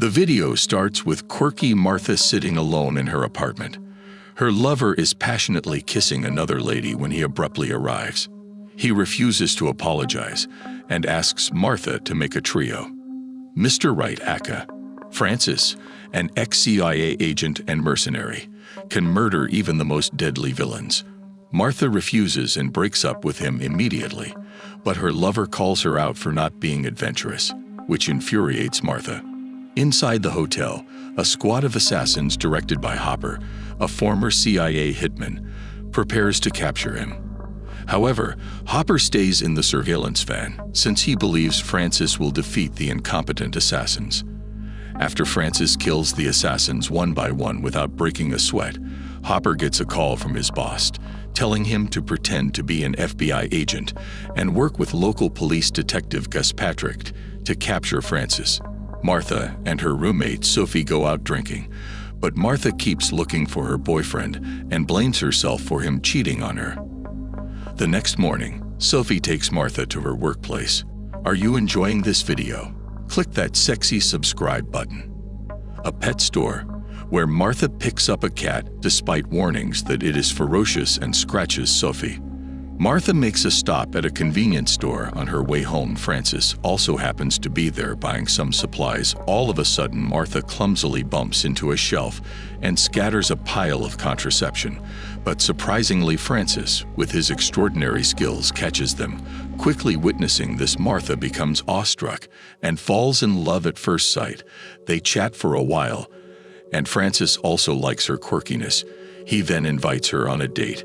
The video starts with quirky Martha sitting alone in her apartment. Her lover is passionately kissing another lady when he abruptly arrives. He refuses to apologize and asks Martha to make a trio. Mr. Wright Aka, Francis, an ex-CIA agent and mercenary, can murder even the most deadly villains. Martha refuses and breaks up with him immediately, but her lover calls her out for not being adventurous, which infuriates Martha. Inside the hotel, a squad of assassins directed by Hopper, a former CIA hitman, prepares to capture him. However, Hopper stays in the surveillance van since he believes Francis will defeat the incompetent assassins. After Francis kills the assassins one by one without breaking a sweat, Hopper gets a call from his boss, telling him to pretend to be an FBI agent and work with local police detective Gus Patrick to capture Francis. Martha and her roommate Sophie go out drinking, but Martha keeps looking for her boyfriend and blames herself for him cheating on her. The next morning, Sophie takes Martha to her workplace. Are you enjoying this video? Click that sexy subscribe button. A pet store, where Martha picks up a cat despite warnings that it is ferocious and scratches Sophie. Martha makes a stop at a convenience store on her way home. Francis also happens to be there buying some supplies. All of a sudden, Martha clumsily bumps into a shelf and scatters a pile of contraception. But surprisingly, Francis, with his extraordinary skills, catches them. Quickly witnessing this, Martha becomes awestruck and falls in love at first sight. They chat for a while, and Francis also likes her quirkiness. He then invites her on a date,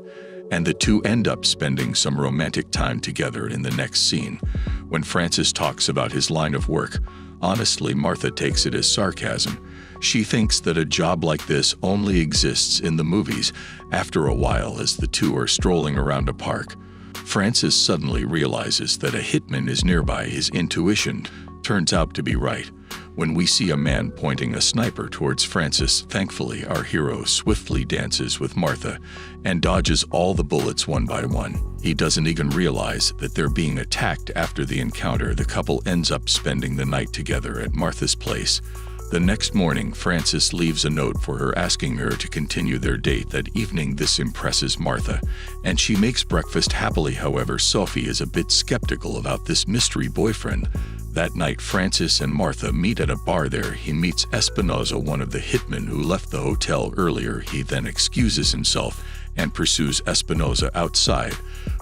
and the two end up spending some romantic time together. In the next scene, when Francis talks about his line of work, honestly, Martha takes it as sarcasm. She thinks that a job like this only exists in the movies. After a while, as the two are strolling around a park, Francis suddenly realizes that a hitman is nearby. His intuition turns out to be right when we see a man pointing a sniper towards Francis. Thankfully, our hero swiftly dances with Martha and dodges all the bullets one by one. He doesn't even realize that they're being attacked. After the encounter, the couple ends up spending the night together at Martha's place. The next morning, Francis leaves a note for her asking her to continue their date that evening. This impresses Martha, and she makes breakfast happily. However, Sophie is a bit skeptical about this mystery boyfriend. That night, Francis and Martha meet at a bar. There, he meets Espinosa, one of the hitmen who left the hotel earlier. He then excuses himself and pursues Espinosa outside.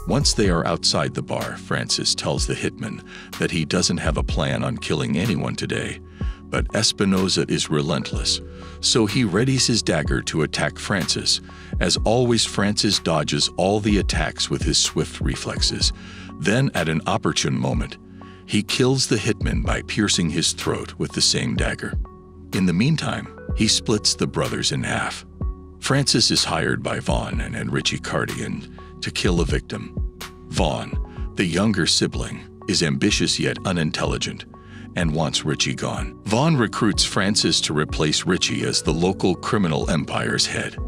Once they are outside the bar, Francis tells the hitman that he doesn't have a plan on killing anyone today. But Espinosa is relentless, so he readies his dagger to attack Francis. As always, Francis dodges all the attacks with his swift reflexes. Then, at an opportune moment, he kills the hitman by piercing his throat with the same dagger. In the meantime, he splits the brothers in half. Francis is hired by Vaughn and Richie Cardigan to kill a victim. Vaughn, the younger sibling, is ambitious yet unintelligent and wants Richie gone. Vaughn recruits Francis to replace Richie as the local criminal empire's head.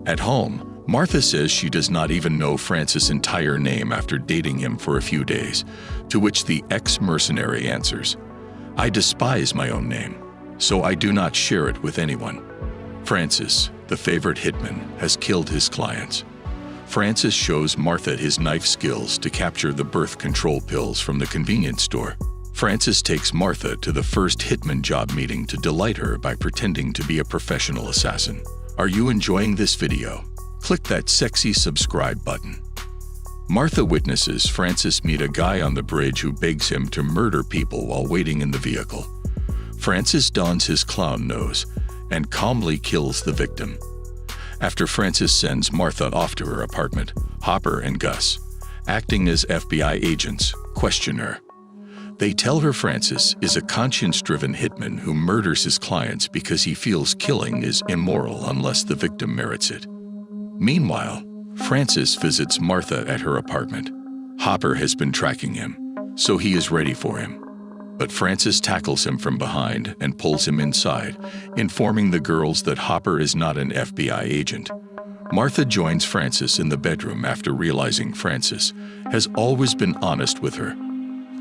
At home, Martha says she does not even know Francis' entire name after dating him for a few days, to which the ex-mercenary answers, "I despise my own name, so I do not share it with anyone." Francis, the favorite hitman, has killed his clients. Francis shows Martha his knife skills to capture the birth control pills from the convenience store. Francis takes Martha to the first hitman job meeting to delight her by pretending to be a professional assassin. Are you enjoying this video? Click that sexy subscribe button. Martha witnesses Francis meet a guy on the bridge who begs him to murder people while waiting in the vehicle. Francis dons his clown nose and calmly kills the victim. After Francis sends Martha off to her apartment, Hopper and Gus, acting as FBI agents, question her. They tell her Francis is a conscience-driven hitman who murders his clients because he feels killing is immoral unless the victim merits it. Meanwhile, Francis visits Martha at her apartment. Hopper has been tracking him, so he is ready for him. But Francis tackles him from behind and pulls him inside, informing the girls that Hopper is not an FBI agent. Martha joins Francis in the bedroom after realizing Francis has always been honest with her.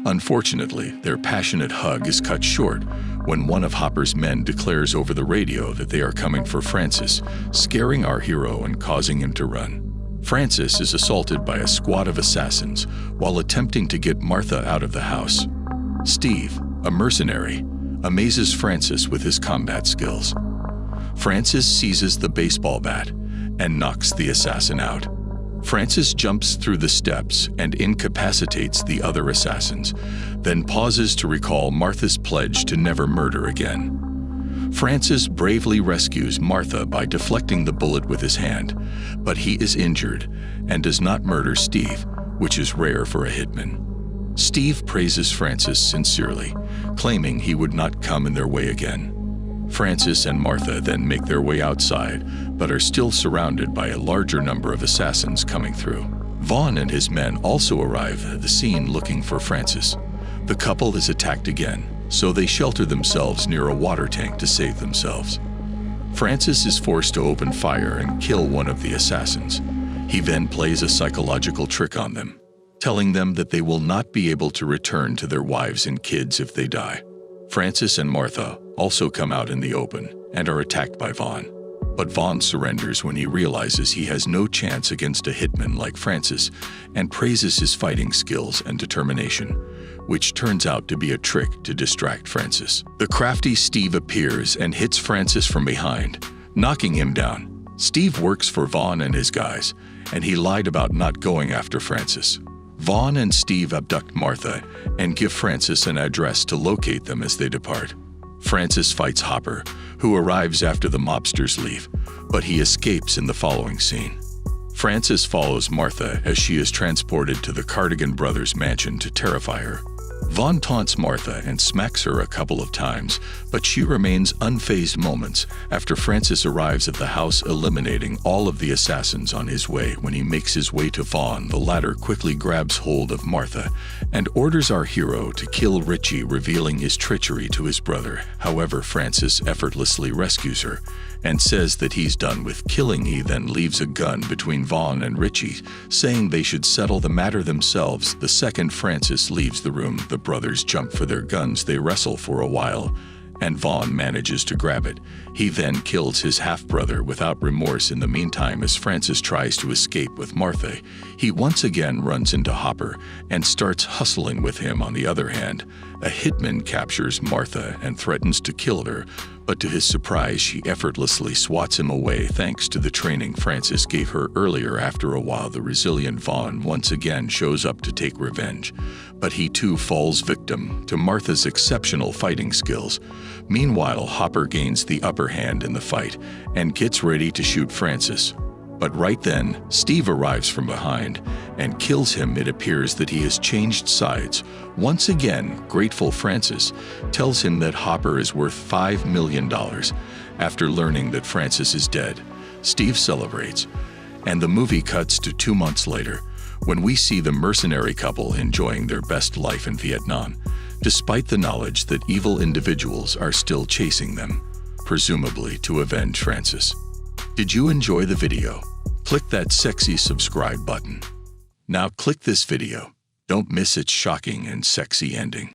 Unfortunately, their passionate hug is cut short when one of Hopper's men declares over the radio that they are coming for Francis, scaring our hero and causing him to run. Francis is assaulted by a squad of assassins while attempting to get Martha out of the house. Steve, a mercenary, amazes Francis with his combat skills. Francis seizes the baseball bat and knocks the assassin out. Francis jumps through the steps and incapacitates the other assassins, then pauses to recall Martha's pledge to never murder again. Francis bravely rescues Martha by deflecting the bullet with his hand, but he is injured and does not murder Steve, which is rare for a hitman. Steve praises Francis sincerely, claiming he would not come in their way again. Francis and Martha then make their way outside, but are still surrounded by a larger number of assassins coming through. Vaughn and his men also arrive at the scene looking for Francis. The couple is attacked again, so they shelter themselves near a water tank to save themselves. Francis is forced to open fire and kill one of the assassins. He then plays a psychological trick on them, telling them that they will not be able to return to their wives and kids if they die. Francis and Martha also come out in the open and are attacked by Vaughn. But Vaughn surrenders when he realizes he has no chance against a hitman like Francis and praises his fighting skills and determination, which turns out to be a trick to distract Francis. The crafty Steve appears and hits Francis from behind, knocking him down. Steve works for Vaughn and his guys, and he lied about not going after Francis. Vaughn and Steve abduct Martha and give Francis an address to locate them as they depart. Francis fights Hopper, who arrives after the mobsters leave, but he escapes in the following scene. Francis follows Martha as she is transported to the Cardigan brothers' mansion to terrify her. Vaughn taunts Martha and smacks her a couple of times, but she remains unfazed moments after Francis arrives at the house, eliminating all of the assassins on his way. When he makes his way to Vaughn, the latter quickly grabs hold of Martha and orders our hero to kill Richie, revealing his treachery to his brother. However, Francis effortlessly rescues her and says that he's done with killing. He then leaves a gun between Vaughn and Richie, saying they should settle the matter themselves. The second Francis leaves the room, the brothers jump for their guns. They wrestle for a while, and Vaughn manages to grab it. He then kills his half-brother without remorse. In the meantime, as Francis tries to escape with Martha, he once again runs into Hopper and starts hustling with him. On the other hand, a hitman captures Martha and threatens to kill her, but to his surprise, she effortlessly swats him away thanks to the training Francis gave her earlier. After a while, the resilient Vaughn once again shows up to take revenge, but he too falls victim to Martha's exceptional fighting skills. Meanwhile, Hopper gains the upper hand in the fight and gets ready to shoot Francis. But right then, Steve arrives from behind and kills him. It appears that he has changed sides. Once again, grateful Francis tells him that Hopper is worth $5 million. After learning that Francis is dead, Steve celebrates, and the movie cuts to 2 months later, when we see the mercenary couple enjoying their best life in Vietnam, despite the knowledge that evil individuals are still chasing them, presumably to avenge Francis. Did you enjoy the video? Click that sexy subscribe button. Now click this video. Don't miss its shocking and sexy ending.